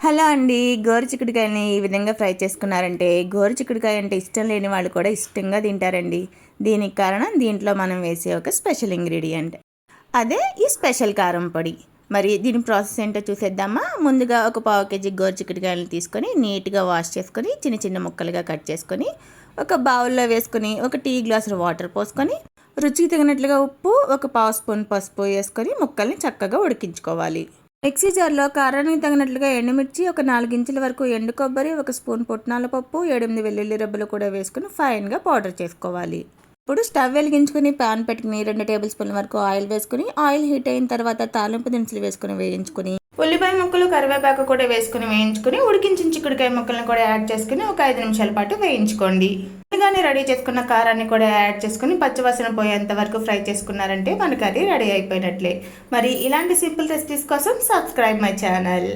Hello అండి. గోరుచిక్కుడుకాయలని ఈ విధంగా ఫ్రై చేసుకున్నారంటే గోరుచిక్కుడుకాయ అంటే ఇష్టం లేని వాళ్ళు కూడా ఇష్టంగా తింటారండి. దీనికి కారణం దీంట్లో మనం వేసే ఒక స్పెషల్ ఇంగ్రీడియంట్. అదే ఈ స్పెషల్ కారం పొడి. మరి దీని ప్రాసెస్ ఏంటో చూసేద్దామా? ముందుగా ఒక పావు కేజీ గోరుచిక్కుడుకాయలను తీసుకొని నీట్గా వాష్ చేసుకొని చిన్న చిన్న ముక్కలుగా కట్ చేసుకొని ఒక బౌల్లో వేసుకొని ఒక టీ గ్లాసులు వాటర్ పోసుకొని రుచికి తగినట్లుగా ఉప్పు, ఒక పావు స్పూన్ పసుపు వేసుకొని ముక్కల్ని చక్కగా ఉడికించుకోవాలి. మిక్సీ జార్లో కారానికి తగినట్లుగా ఎండుమిర్చి, ఒక 4 ఇంచుల వరకు ఎండు కొబ్బరి, ఒక స్పూన్ పుట్నాల పప్పు, 7-8 వెల్లుల్లి రెబ్బలు కూడా వేసుకుని ఫైన్గా పౌడర్ చేసుకోవాలి. ఇప్పుడు స్టవ్ వెలిగించుకుని పాన్ పెట్టుకుని 2 టేబుల్ స్పూన్ల వరకు ఆయిల్ వేసుకుని ఆయిల్ హీట్ అయిన తర్వాత తాలింపు దినుసులు వేసుకుని వేయించుకుని ఉల్లిపాయ ముక్కలు, కరివేపాకు కూడా వేసుకుని వేయించుకుని ఉడికించిన చిక్కుడుకాయ ముక్కలను కూడా యాడ్ చేసుకుని ఒక 5 నిమిషాల పాటు వేయించుకోండి. ముందుగానే రెడీ చేసుకున్న కారాన్ని కూడా యాడ్ చేసుకుని పచ్చివాసన పోయేంత వరకు ఫ్రై చేసుకున్నారంటే మన కర్రీ రెడీ అయిపోయినట్లే. మరి ఇలాంటి సింపుల్ రెసిపీస్ కోసం సబ్స్క్రైబ్ మై ఛానల్.